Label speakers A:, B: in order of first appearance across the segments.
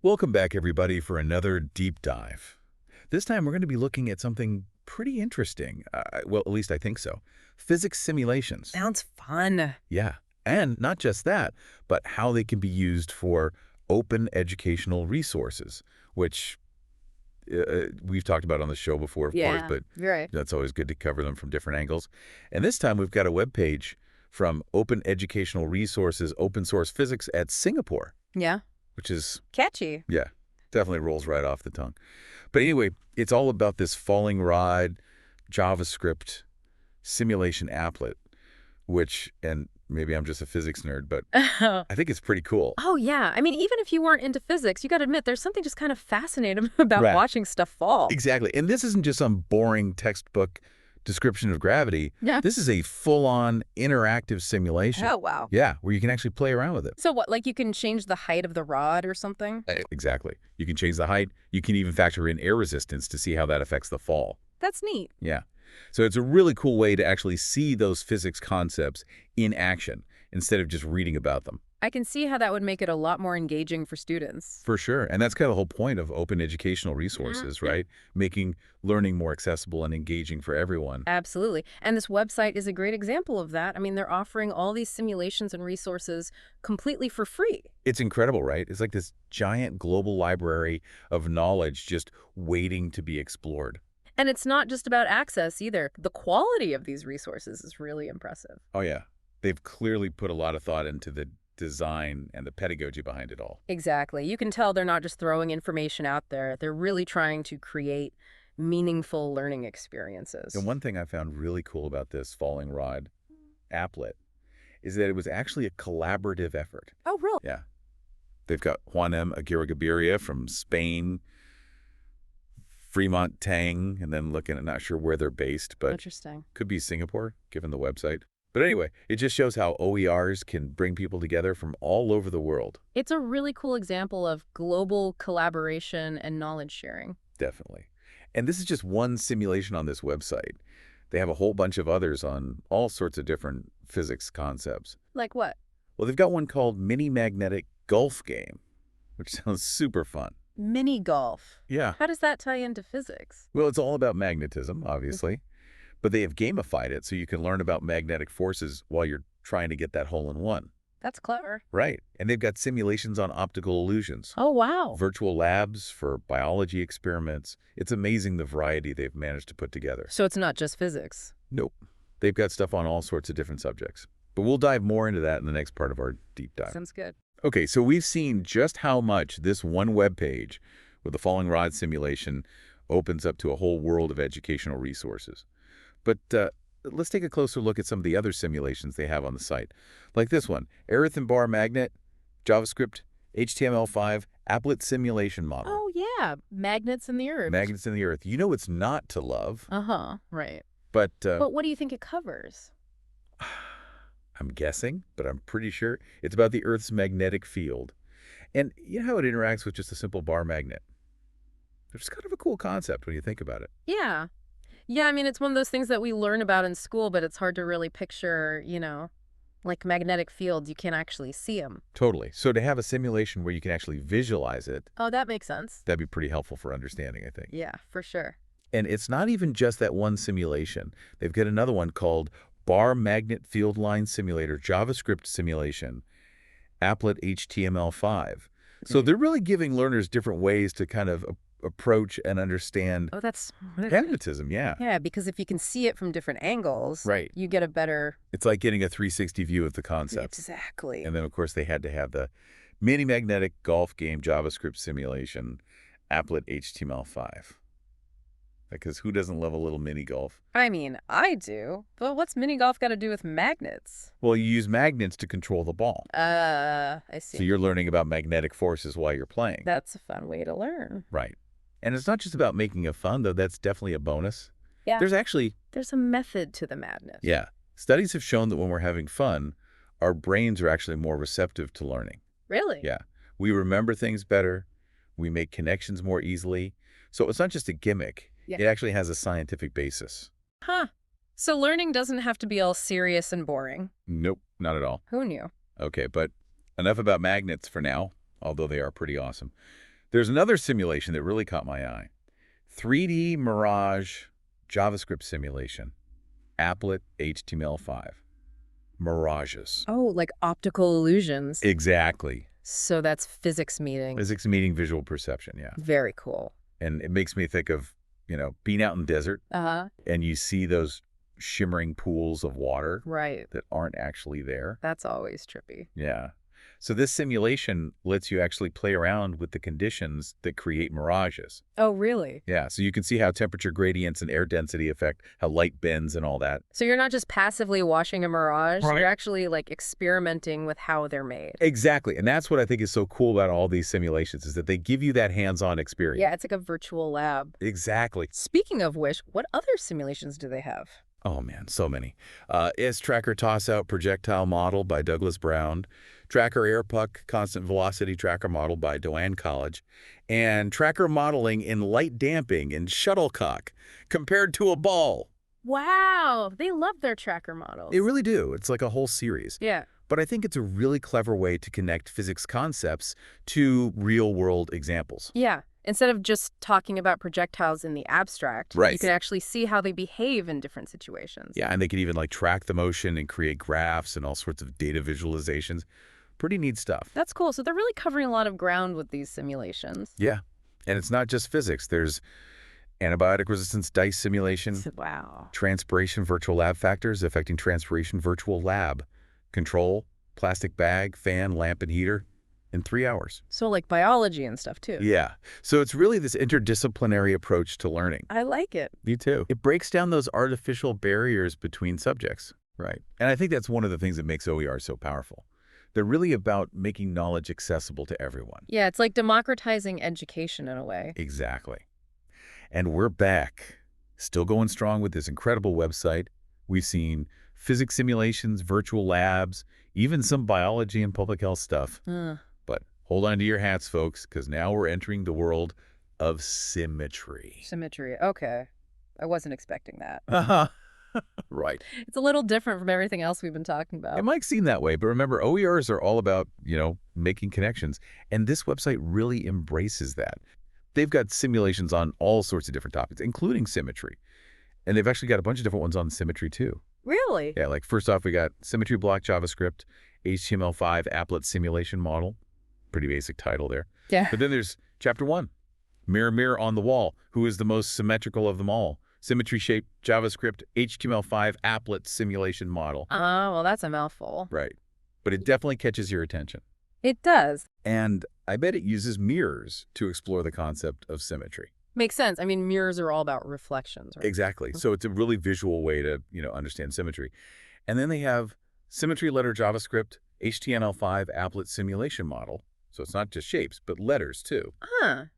A: Welcome back, everybody, for another deep dive. This time, we're going to be looking at something pretty interesting. Well, at least I think so. Physics simulations.
B: Sounds fun.
A: Yeah. And not just that, but how they can be used for open educational resources, which we've talked about on the show before, of course,
B: Yeah,
A: but
B: right.
A: that's always good to cover them from different angles. And this time, we've got a web page from Open Educational Resources, Open Source Physics at Singapore,
B: Yeah.
A: which is
B: Catchy.
A: yeah, definitely rolls right off the tongue. But anyway, it's all about this falling rod JavaScript simulation applet, which, and maybe I'm just a physics nerd, but I think it's pretty cool.
B: Oh, yeah. I mean, even if you weren't into physics, you got to admit, there's something just kind of fascinating about
A: Right.
B: watching stuff fall.
A: Exactly. And this isn't just some boring textbook description of gravity.
B: Yeah.
A: This is a full-on interactive simulation.
B: Oh, wow.
A: Yeah, where you can actually play around with it.
B: So what, like you can change the height of the rod or something?
A: Exactly. You can change the height. You can even factor in air resistance to see how that affects the fall.
B: That's neat.
A: Yeah. So it's a really cool way to actually see those physics concepts in action instead of just reading about them.
B: I can see how that would make it a lot more engaging for students.
A: For sure. And that's kind of the whole point of open educational resources, right? Making learning more accessible and engaging for everyone.
B: Absolutely. And this website is a great example of that. I mean, they're offering all these simulations and resources completely for free.
A: It's incredible, right? It's like this giant global library of knowledge just waiting to be explored.
B: And it's not just about access either. The quality of these resources is really impressive.
A: Oh, yeah. They've clearly put a lot of thought into the design and the pedagogy behind it all.
B: Exactly. You can tell they're not just throwing information out there. They're really trying to create meaningful learning experiences.
A: And one thing I found really cool about this falling rod applet is that it was actually a collaborative effort.
B: Oh, really?
A: Yeah. They've got Juan M. Aguirre-Gabiria from Spain, Fremont Tang, and then looking at not sure where they're based, but
B: Interesting.
A: could be Singapore, given the website. But anyway, it just shows how OERs can bring people together from all over the world.
B: It's a really cool example of global collaboration and knowledge sharing.
A: Definitely. And this is just one simulation on this website. They have a whole bunch of others on all sorts of different physics concepts.
B: Like what?
A: Well, they've got one called Mini Magnetic Golf Game, which sounds super fun.
B: Mini golf.
A: Yeah.
B: How does that tie into physics?
A: Well, it's all about magnetism, obviously. But they have gamified it so you can learn about magnetic forces while you're trying to get that hole-in-one.
B: That's clever.
A: Right. And they've got simulations on optical illusions.
B: Oh, wow.
A: Virtual labs for biology experiments. It's amazing the variety they've managed to put together.
B: So it's not just physics.
A: Nope. They've got stuff on all sorts of different subjects. But we'll dive more into that in the next part of our deep dive.
B: Sounds good.
A: Okay, so we've seen just how much this one web page with the falling rod simulation opens up to a whole world of educational resources. But let's take a closer look at some of the other simulations they have on the site. Like this one, Earth and Bar Magnet, JavaScript, HTML5, Applet Simulation Model.
B: Oh, yeah. Magnets in the earth.
A: Magnets in the Earth. You know what's not to love,
B: Uh-huh. Right.
A: but
B: But what do you think it covers?
A: I'm guessing, but I'm pretty sure it's about the Earth's magnetic field. And you know how it interacts with just a simple bar magnet? It's kind of a cool concept when you think about it.
B: Yeah. Yeah, I mean, it's one of those things that we learn about in school, but it's hard to really picture, like magnetic fields. You can't actually see them.
A: Totally. So to have a simulation where you can actually visualize it,
B: Oh, that makes sense.
A: that'd be pretty helpful for understanding, I think.
B: Yeah, for sure.
A: And it's not even just that one simulation. They've got another one called Bar Magnet Field Line Simulator JavaScript Simulation, Applet HTML5. So they're really giving learners different ways to kind of approach and understand
B: Oh, that's...
A: magnetism, yeah.
B: Yeah, because if you can see it from different angles,
A: Right.
B: you get a better...
A: It's like getting a 360 view of the concept.
B: Exactly.
A: And then, of course, they had to have the Mini Magnetic Golf Game JavaScript Simulation, Applet HTML5. Because who doesn't love a little mini golf?
B: I mean, I do. But what's mini golf got to do with magnets?
A: Well, you use magnets to control the ball.
B: I see.
A: So you're learning about magnetic forces while you're playing.
B: That's a fun way to learn.
A: Right. And it's not just about making it fun, though. That's definitely a bonus.
B: Yeah.
A: There's
B: a method to the madness.
A: Yeah. Studies have shown that when we're having fun, our brains are actually more receptive to learning.
B: Really?
A: Yeah. We remember things better. We make connections more easily. So it's not just a gimmick.
B: Yeah.
A: It actually has a scientific basis.
B: Huh. So learning doesn't have to be all serious and boring.
A: Nope, not at all.
B: Who knew?
A: Okay, but enough about magnets for now, although they are pretty awesome. There's another simulation that really caught my eye. 3D Mirage JavaScript simulation. Applet HTML5. Mirages.
B: Oh, like optical illusions.
A: Exactly.
B: So that's physics meeting.
A: Physics meeting visual perception, yeah.
B: Very cool.
A: And it makes me think of, being out in the desert
B: Uh-huh.
A: and you see those shimmering pools of water
B: Right.
A: that aren't actually there.
B: That's always trippy.
A: Yeah. So this simulation lets you actually play around with the conditions that create mirages.
B: Oh, really?
A: Yeah, so you can see how temperature gradients and air density affect how light bends and all that.
B: So you're not just passively watching a mirage,
A: Right.
B: you're actually like experimenting with how they're made.
A: Exactly. And that's what I think is so cool about all these simulations is that they give you that hands-on experience.
B: Yeah, it's like a virtual lab.
A: Exactly.
B: Speaking of which, what other simulations do they have?
A: Oh, man, so many. S-Tracker Toss-Out Projectile Model by Douglas Brown, Tracker Air Puck Constant Velocity Tracker Model by Doane College, and Tracker Modeling in Light Damping in Shuttlecock compared to a ball.
B: Wow, they love their tracker models.
A: They really do. It's like a whole series.
B: Yeah.
A: But I think it's a really clever way to connect physics concepts to real-world examples.
B: Yeah. Instead of just talking about projectiles in the abstract,
A: Right.
B: you can actually see how they behave in different situations.
A: Yeah, and they can even track the motion and create graphs and all sorts of data visualizations. Pretty neat stuff.
B: That's cool. So they're really covering a lot of ground with these simulations.
A: Yeah, and it's not just physics. There's antibiotic resistance dice simulation,
B: Wow.
A: transpiration virtual lab factors affecting transpiration virtual lab, control, plastic bag, fan, lamp, and heater in 3 hours.
B: So like biology and stuff too.
A: Yeah, so it's really this interdisciplinary approach to learning.
B: I like it.
A: Me too. It breaks down those artificial barriers between subjects. Right. And I think that's one of the things that makes OER so powerful. They're really about making knowledge accessible to everyone.
B: Yeah, it's like democratizing education in a way.
A: Exactly. And we're back. Still going strong with this incredible website. We've seen physics simulations, virtual labs, even some biology and public health stuff. But hold on to your hats, folks, because now we're entering the world of symmetry.
B: Symmetry. Okay. I wasn't expecting that.
A: Uh-huh. Right.
B: It's a little different from everything else we've been talking about.
A: It might seem that way, but remember, OERs are all about, making connections. And this website really embraces that. They've got simulations on all sorts of different topics, including symmetry. And they've actually got a bunch of different ones on symmetry, too.
B: Really?
A: Yeah, like first off, we got symmetry block JavaScript, HTML5 applet simulation model. Pretty basic title there.
B: Yeah.
A: But then there's chapter 1, mirror, mirror on the wall. Who is the most symmetrical of them all? Symmetry shaped JavaScript, HTML5 applet simulation model.
B: Well, that's a mouthful.
A: Right. But it definitely catches your attention.
B: It does.
A: And I bet it uses mirrors to explore the concept of symmetry.
B: Makes sense. I mean, mirrors are all about reflections, right?
A: Exactly. So it's a really visual way to, understand symmetry. And then they have symmetry letter JavaScript, HTML5 applet simulation model. So it's not just shapes, but letters too.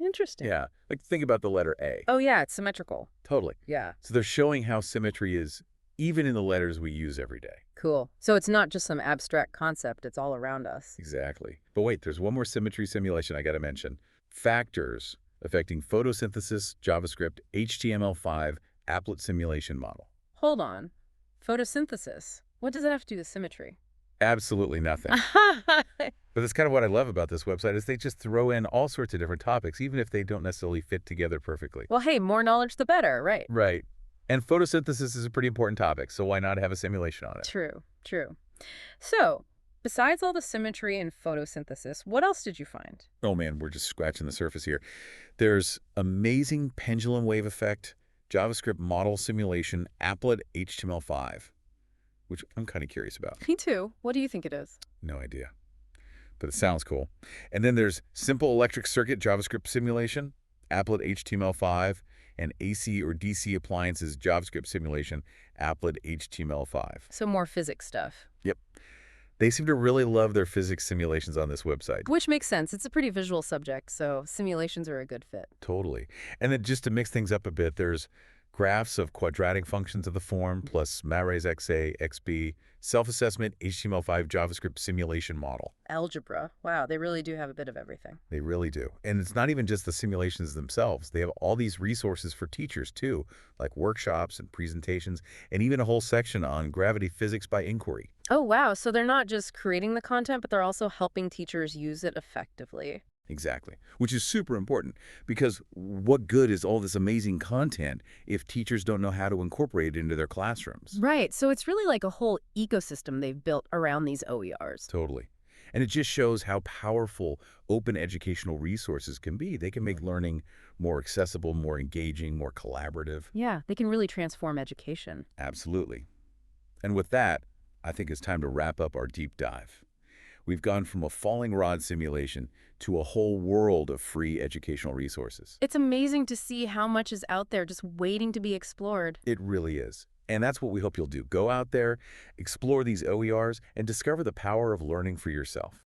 B: Interesting.
A: Yeah. Like think about the letter A.
B: Oh, yeah, it's symmetrical.
A: Totally.
B: Yeah.
A: So they're showing how symmetry is even in the letters we use every day.
B: Cool. So it's not just some abstract concept. It's all around us.
A: Exactly. But wait, there's one more symmetry simulation I got to mention. Factors affecting photosynthesis, JavaScript, HTML5, applet simulation model.
B: Hold on. Photosynthesis. What does that have to do with symmetry?
A: Absolutely nothing. But that's kind of what I love about this website is they just throw in all sorts of different topics, even if they don't necessarily fit together perfectly.
B: Well, hey, more knowledge the better, right?
A: Right. And photosynthesis is a pretty important topic, so why not have a simulation on it?
B: True, true. So, besides all the symmetry and photosynthesis, what else did you find?
A: Oh man, we're just scratching the surface here. There's amazing pendulum wave effect, JavaScript model simulation, applet HTML5, which I'm kind of curious about.
B: Me too. What do you think it is?
A: No idea. But it sounds cool. And then there's simple electric circuit JavaScript simulation, applet HTML5, and AC or DC appliances JavaScript simulation, applet HTML5.
B: So more physics stuff.
A: Yep. They seem to really love their physics simulations on this website.
B: Which makes sense. It's a pretty visual subject, so simulations are a good fit.
A: Totally. And then just to mix things up a bit, there's graphs of quadratic functions of the form, plus Marais XA, XB, self-assessment, HTML5 JavaScript simulation model.
B: Algebra. Wow, they really do have a bit of everything.
A: They really do. And it's not even just the simulations themselves. They have all these resources for teachers, too, like workshops and presentations, and even a whole section on gravity physics by inquiry.
B: Oh, wow. So they're not just creating the content, but they're also helping teachers use it effectively.
A: Exactly. Which is super important because what good is all this amazing content if teachers don't know how to incorporate it into their classrooms?
B: Right. So it's really like a whole ecosystem they've built around these OERs.
A: Totally. And it just shows how powerful open educational resources can be. They can make learning more accessible, more engaging, more collaborative.
B: Yeah, they can really transform education.
A: Absolutely. And with that, I think it's time to wrap up our deep dive. We've gone from a falling rod simulation to a whole world of free educational resources.
B: It's amazing to see how much is out there just waiting to be explored.
A: It really is. And that's what we hope you'll do. Go out there, explore these OERs, and discover the power of learning for yourself.